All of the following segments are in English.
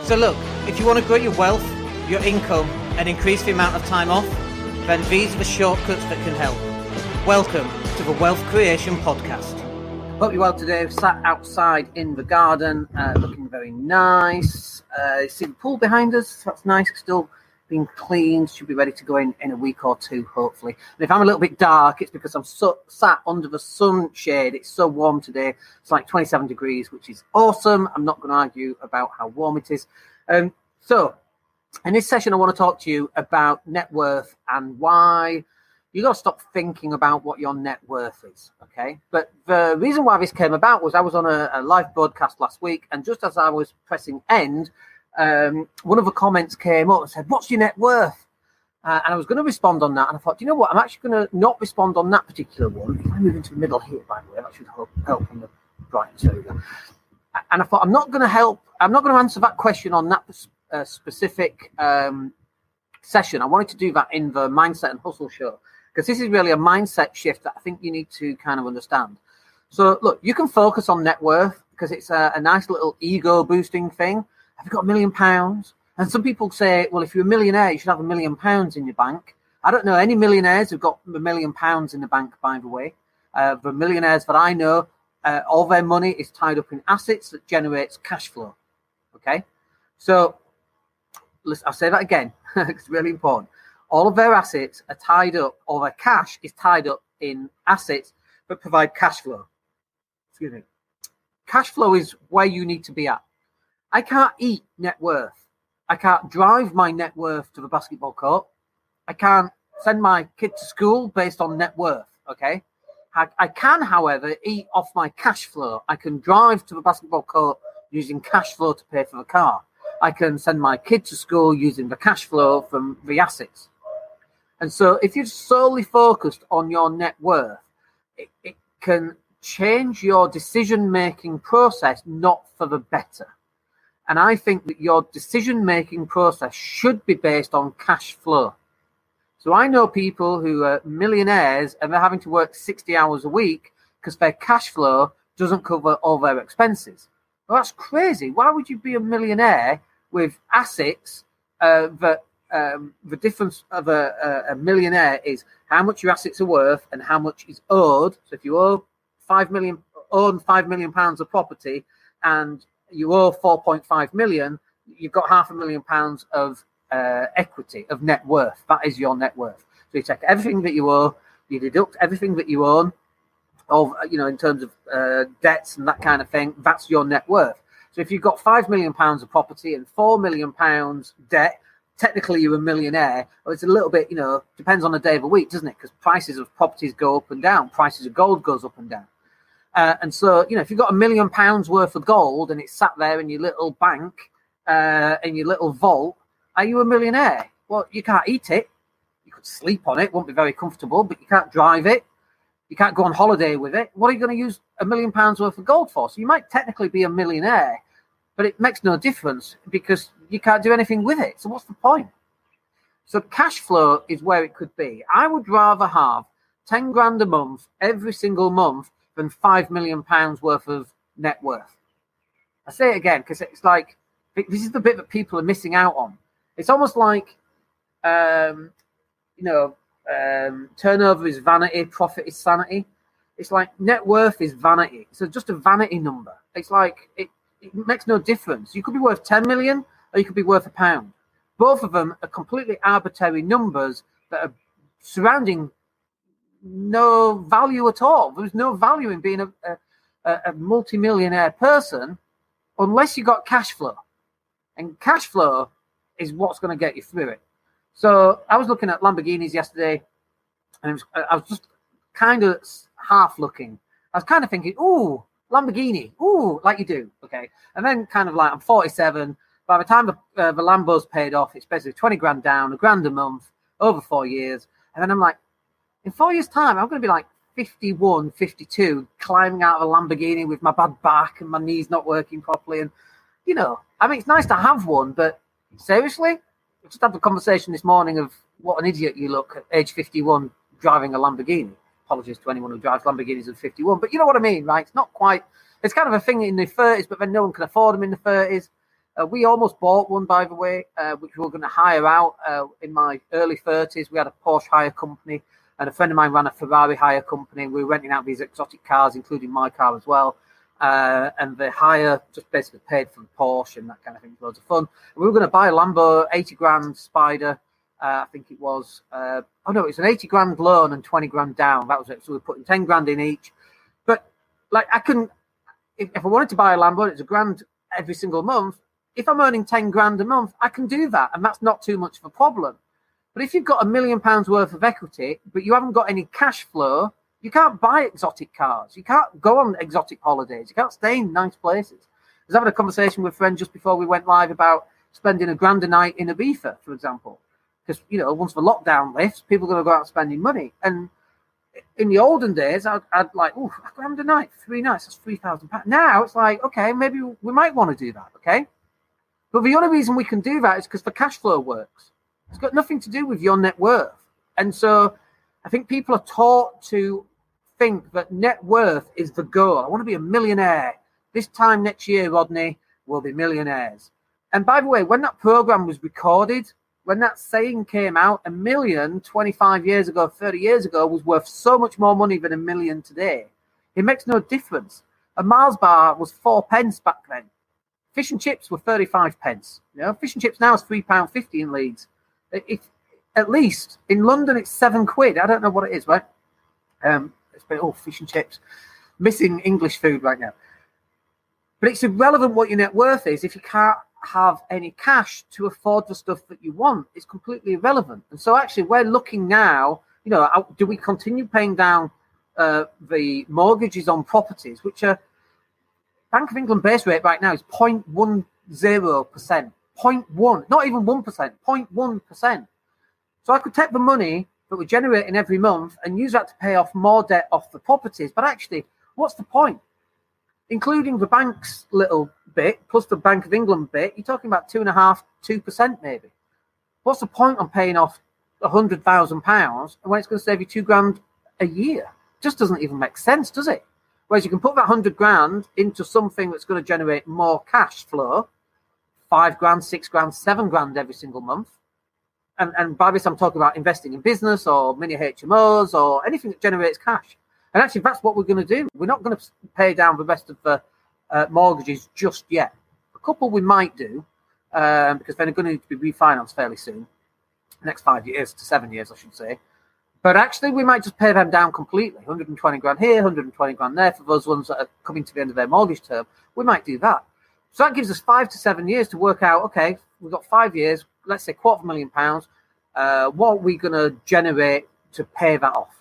So look, if you want to grow your wealth, your income, and increase the amount of time off, then these are the shortcuts that can help. Welcome to the Wealth Creation Podcast. Hope you're well today. I've sat outside in the garden, looking very nice. You see the pool behind us? That's nice. It's still being cleaned. Should be ready to go in a week or two, hopefully. And if I'm a little bit dark, it's because I'm sat under the sunshade. It's so warm today. It's like 27 degrees, which is awesome. I'm not going to argue about how warm it is. So in this session, I want to talk to you about net worth and why you got to stop thinking about what your net worth is, okay? But the reason why this came about was I was on a live broadcast last week, and just as I was pressing end, one of the comments came up and said, "What's your net worth?" And I was going to respond on that, and I thought, you know what? I'm actually going to not respond on that particular one. If I move into the middle here, by the way, that should help on the brightness. There we go. And I thought, I'm not going to answer that question on that specific session. I wanted to do that in the Mindset and Hustle show, because this is really a mindset shift that I think you need to kind of understand. So look, you can focus on net worth because it's a nice little ego boosting thing. Have you got £1 million? And some people say, well, if you're a millionaire, you should have £1 million in your bank. I don't know any millionaires who've got £1 million in the bank, by the way. The millionaires that I know, all their money is tied up in assets that generates cash flow. Okay? So I'll say that again. It's really important. All of their assets are tied up, or their cash is tied up in assets that provide cash flow. Excuse me. Cash flow is where you need to be at. I can't eat net worth. I can't drive my net worth to the basketball court. I can't send my kid to school based on net worth, okay? I can, however, eat off my cash flow. I can drive to the basketball court using cash flow to pay for the car. I can send my kid to school using the cash flow from the assets. And so if you're solely focused on your net worth, it can change your decision-making process, not for the better. And I think that your decision-making process should be based on cash flow. So I know people who are millionaires and they're having to work 60 hours a week because their cash flow doesn't cover all their expenses. Well, that's crazy. Why would you be a millionaire with assets the difference of a millionaire is how much your assets are worth and how much is owed. So if you own £5 million of property and you owe 4.5 million, you've got £500,000 of equity, of net worth. That is your net worth. So you take everything that you owe, you deduct everything that you own, in terms of debts and that kind of thing. That's your net worth. So if you've got £5 million of property and £4 million debt, technically you're a millionaire. Well, it's a little bit, depends on the day of the week, doesn't it? Because prices of properties go up and down. Prices of gold goes up and down. And so, if you've got £1 million worth of gold and it's sat there in your little bank, in your little vault, are you a millionaire? Well, you can't eat it. You could sleep on it. Won't be very comfortable, but you can't drive it. You can't go on holiday with it. What are you going to use £1 million worth of gold for? So you might technically be a millionaire, but it makes no difference because you can't do anything with it. So what's the point? So cash flow is where it could be. I would rather have 10 grand a month every single month than £5 million worth of net worth. I say it again because it's like, this is the bit that people are missing out on. It's almost like, turnover is vanity, profit is sanity. It's like net worth is vanity. It's just a vanity number. It's like, it makes no difference. You could be worth 10 million or you could be worth £1. Both of them are completely arbitrary numbers that are surrounding no value at all. There's no value in being a multi-millionaire person unless you got cash flow. And cash flow is what's going to get you through it. So I was looking at Lamborghinis yesterday, and I was just kind of half looking. I was kind of thinking, ooh, Lamborghini, ooh, like you do, okay? And then kind of like, I'm 47. By the time the Lambo's paid off, it's basically 20 grand down, £1,000 a month, over 4 years. And then I'm like, in 4 years' time, I'm going to be like 51, 52, climbing out of a Lamborghini with my bad back and my knees not working properly. And, it's nice to have one, but seriously? I just had the conversation this morning of what an idiot you look at age 51 driving a Lamborghini. Apologies to anyone who drives Lamborghinis at 51, but you know what I mean, right? It's not quite, it's kind of a thing in the 30s, but then no one can afford them in the 30s. We almost bought one, by the way, which we were going to hire out in my early 30s. We had a Porsche hire company, and a friend of mine ran a Ferrari hire company. We were renting out these exotic cars, including my car as well. And the hire just basically paid for the Porsche and that kind of thing. Loads of fun. And we were going to buy a Lambo 80 grand Spider. I think it was, it was an 80 grand loan and 20 grand down. That was it. So we were putting 10 grand in each. But like, I couldn't, if I wanted to buy a Lambo, it's £1,000 every single month. If I'm earning 10 grand a month, I can do that. And that's not too much of a problem. But if you've got £1 million worth of equity, but you haven't got any cash flow, you can't buy exotic cars. You can't go on exotic holidays. You can't stay in nice places. I was having a conversation with a friend just before we went live about spending £1,000 a night in Ibiza, for example. Because, once the lockdown lifts, people are going to go out spending money. And in the olden days, I'd like, £1,000 a night, 3 nights, that's £3,000. Now it's like, okay, maybe we might want to do that, okay? But the only reason we can do that is because the cash flow works. It's got nothing to do with your net worth. And so I think people are taught to think that net worth is the goal. I want to be a millionaire. This time next year, Rodney, we'll be millionaires. And by the way, when that program was recorded, when that saying came out, $1 million 25 years ago, 30 years ago was worth so much more money than $1 million today. It makes no difference. A Mars bar was 4p back then. Fish and chips were 35p. Fish and chips now is £3.50 in Leeds. At least in London, it's £7. I don't know what it is, right? Fish and chips. Missing English food right now. But it's irrelevant what your net worth is if you can't have any cash to afford the stuff that you want. It's completely irrelevant. And so actually we're looking now, do we continue paying down the mortgages on properties, which are Bank of England base rate right now is 0.10%. 0.1, not even 1%, 0.1%. So I could take the money that we're generating every month and use that to pay off more debt off the properties. But actually, what's the point? Including the bank's little bit, plus the Bank of England bit, you're talking about 2% maybe. What's the point on paying off £100,000 when it's going to save you £2,000 a year? Just doesn't even make sense, does it? Whereas you can put that £100,000 into something that's going to generate more cash flow, £5,000, £6,000, £7,000 every single month. And by this, I'm talking about investing in business or mini HMOs or anything that generates cash. And actually, that's what we're going to do. We're not going to pay down the rest of the mortgages just yet. A couple we might do because they're going to need to be refinanced fairly soon. Next 5 years to 7 years, I should say. But actually, we might just pay them down completely. 120 grand here, 120 grand there for those ones that are coming to the end of their mortgage term. We might do that. So that gives us 5 to 7 years to work out, okay, we've got 5 years, let's say £250,000. What are we going to generate to pay that off?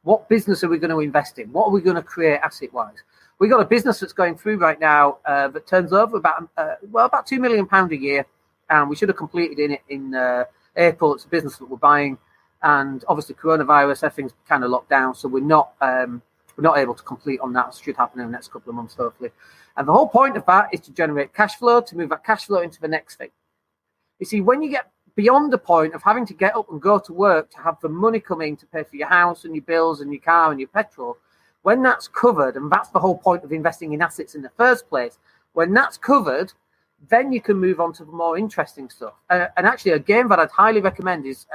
What business are we going to invest in? What are we going to create asset-wise? We've got a business that's going through right now that turns over about £2 million a year. And we should have completed it in April. It's a business that we're buying. And obviously coronavirus, everything's kind of locked down. So we're not able to complete on that. It should happen in the next couple of months, hopefully. And the whole point of that is to generate cash flow, to move that cash flow into the next thing. You see, when you get beyond the point of having to get up and go to work to have the money coming to pay for your house and your bills and your car and your petrol, when that's covered, and that's the whole point of investing in assets in the first place, when that's covered, then you can move on to the more interesting stuff. And actually, a game that I'd highly recommend is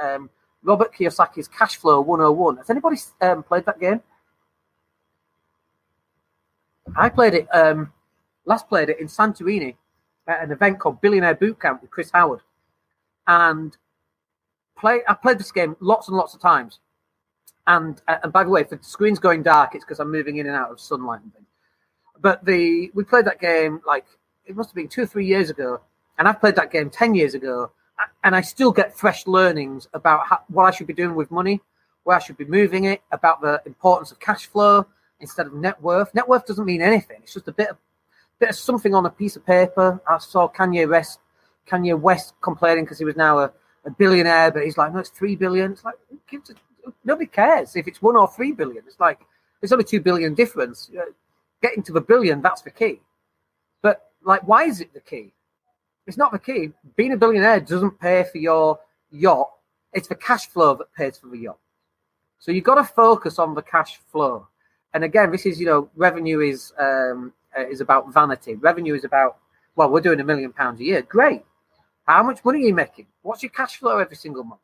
Robert Kiyosaki's CASHFLOW 101. Has anybody played that game? I played it, last played it in Santorini at an event called Billionaire Bootcamp with Chris Howard. And I played this game lots and lots of times. And by the way, if the screen's going dark, it's because I'm moving in and out of sunlight and things. But we played that game, like, it must have been 2 or 3 years ago. And I've played that game 10 years ago. And I still get fresh learnings about what I should be doing with money, where I should be moving it, about the importance of cash flow instead of net worth. Net worth doesn't mean anything. It's just a bit of something on a piece of paper. I saw Kanye West complaining because he was now a billionaire, but he's like, no, it's 3 billion. It's like, nobody cares if it's 1 or 3 billion. It's like, there's only 2 billion difference. Getting to the billion, that's the key. But like, why is it the key? It's not the key. Being a billionaire doesn't pay for your yacht. It's the cash flow that pays for the yacht. So you've got to focus on the cash flow. And again, this is, revenue is about vanity. Revenue is about Well, we're doing £1 million a year. Great. How much money are you making? What's your cash flow every single month?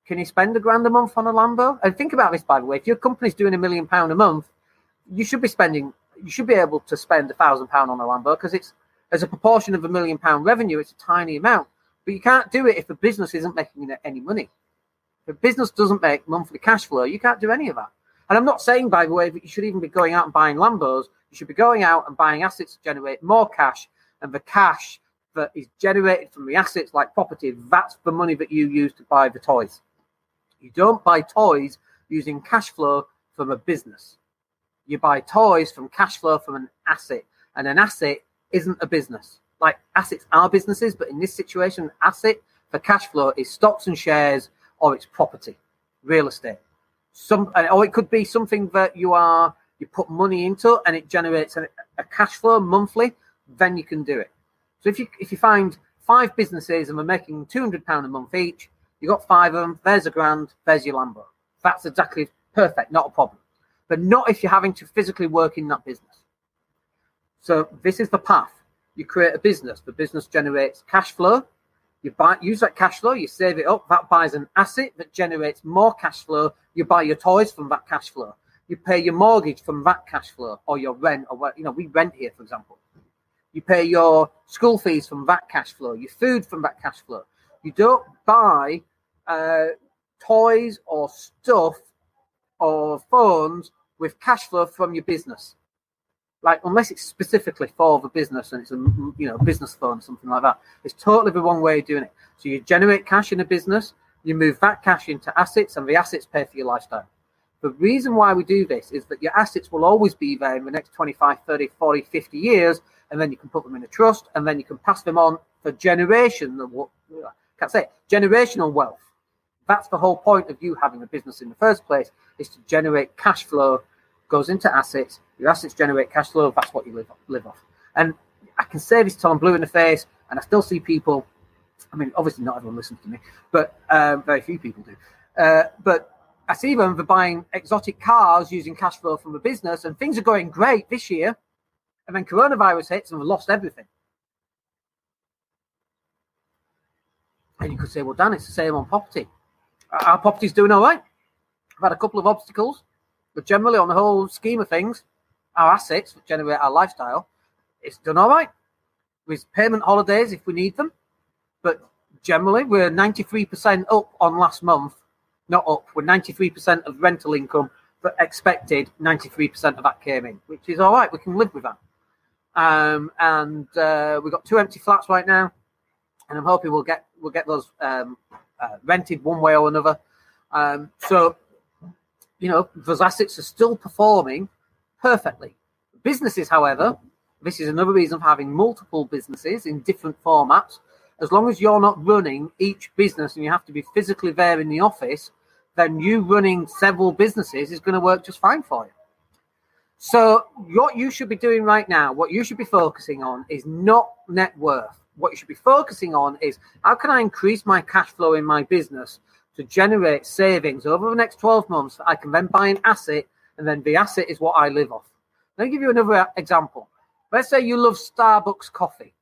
Can you spend £1,000 a month on a Lambo? And think about this, by the way. If your company's doing £1 million a month, you should be able to spend £1,000 on a Lambo, because it's, as a proportion of £1 million revenue, it's a tiny amount. But you can't do it if the business isn't making any money. If a business doesn't make monthly cash flow, you can't do any of that. And I'm not saying, by the way, that you should even be going out and buying Lambos. You should be going out and buying assets to generate more cash, and the cash that is generated from the assets, like property, that's the money that you use to buy the toys. You don't buy toys using cash flow from a business. You buy toys from cash flow from an asset, and an asset isn't a business. Like, assets are businesses, but in this situation, an asset for cash flow is stocks and shares, or it's property, real estate. Or it could be something that you put money into and it generates a cash flow monthly, then you can do it. So if you find 5 businesses and we're making £200 a month each, you got 5 of them, there's £1,000, there's your Lambo. That's exactly perfect, not a problem. But not if you're having to physically work in that business. So this is the path. You create a business. The business generates cash flow. You use that cash flow, you save it up. That buys an asset that generates more cash flow. You buy your toys from that cash flow. You pay your mortgage from that cash flow, or your rent, or we rent here, for example. You pay your school fees from that cash flow. Your food from that cash flow. You don't buy toys or stuff or phones with cash flow from your business. Like, unless it's specifically for the business and it's a business phone or something like that. It's totally the wrong way of doing it. So you generate cash in a business, you move that cash into assets, and the assets pay for your lifestyle. The reason why we do this is that your assets will always be there in the next 25, 30, 40, 50 years, and then you can put them in a trust, and then you can pass them on for generational wealth. That's the whole point of you having a business in the first place, is to generate cash flow, goes into assets. Your assets generate cash flow. That's what you live off. And I can say this till I'm blue in the face, and I still see people. I mean, obviously not everyone listens to me, but very few people do. But I see them, they're buying exotic cars using cash flow from the business, and things are going great this year. And then coronavirus hits and they've lost everything. And you could say, well, Dan, it's the same on property. Our property's doing all right. I've had a couple of obstacles, but generally, on the whole scheme of things, our assets that generate our lifestyle, it's done all right. With payment holidays if we need them, but generally, we're 93% up on last month. Not up, we're 93% of rental income, but expected 93% of that came in, which is all right. We can live with that. And we've got 2 empty flats right now, and I'm hoping we'll get those rented one way or another. So, those assets are still performing perfectly. Businesses, however, this is another reason for having multiple businesses in different formats. As long as you're not running each business and you have to be physically there in the office, then you running several businesses is going to work just fine for you. So what you should be doing right now, what you should be focusing on is not net worth. What you should be focusing on is, how can I increase my cash flow in my business to generate savings over the next 12 months that I can then buy an asset, and then the asset is what I live off. Let me give you another example. Let's say you love Starbucks coffee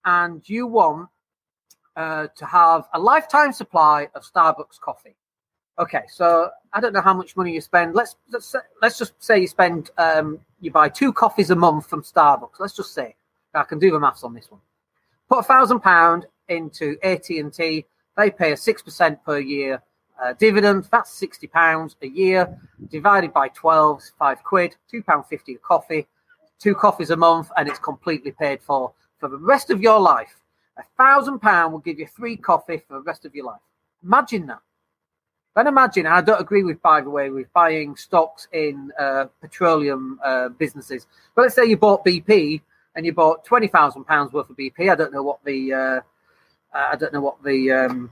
and you want to have a lifetime supply of Starbucks coffee. Okay, so I don't know how much money you spend. Let's just say you spend you buy 2 coffees a month from Starbucks. Let's just say, I can do the maths on this one. Put £1,000 into AT&T. They pay a 6% per year dividend. That's £60 a year. Divided by 12, £5, £2.50 a coffee. 2 coffees a month, and it's completely paid for the rest of your life. £1,000 will give you 3 coffee for the rest of your life. Imagine that. Then imagine, and I don't agree with, by the way, with buying stocks in petroleum businesses. But let's say you bought BP and you bought £20,000 worth of BP. I don't know what the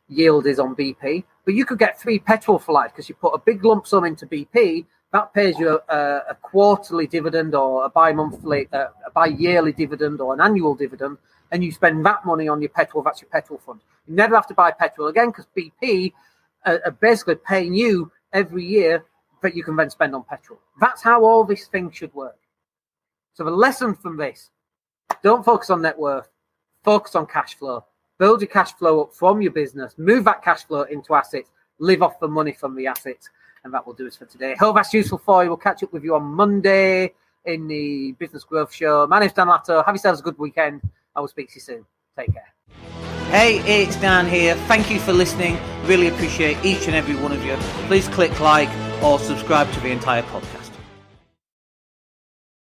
yield is on BP, but you could get 3 petrol for life because you put a big lump sum into BP. That pays you a quarterly dividend, or a bi-yearly dividend, or an annual dividend, and you spend that money on your petrol. That's your petrol fund. You never have to buy petrol again because BP are basically paying you every year that you can then spend on petrol. That's how all this thing should work. So the lesson from this Don't focus on net worth. Focus on cash flow. Build your cash flow up from your business. Move that cash flow into assets. Live off the money from the assets. And that will do us for today. Hope that's useful for you. We'll catch up with you on Monday in the Business Growth Show. My name's Daniel Latto. Have yourselves a good weekend. I will speak to you soon. Take care. Hey, it's Dan here. Thank you for listening. Really appreciate each and every one of you. Please click like or subscribe to the entire podcast.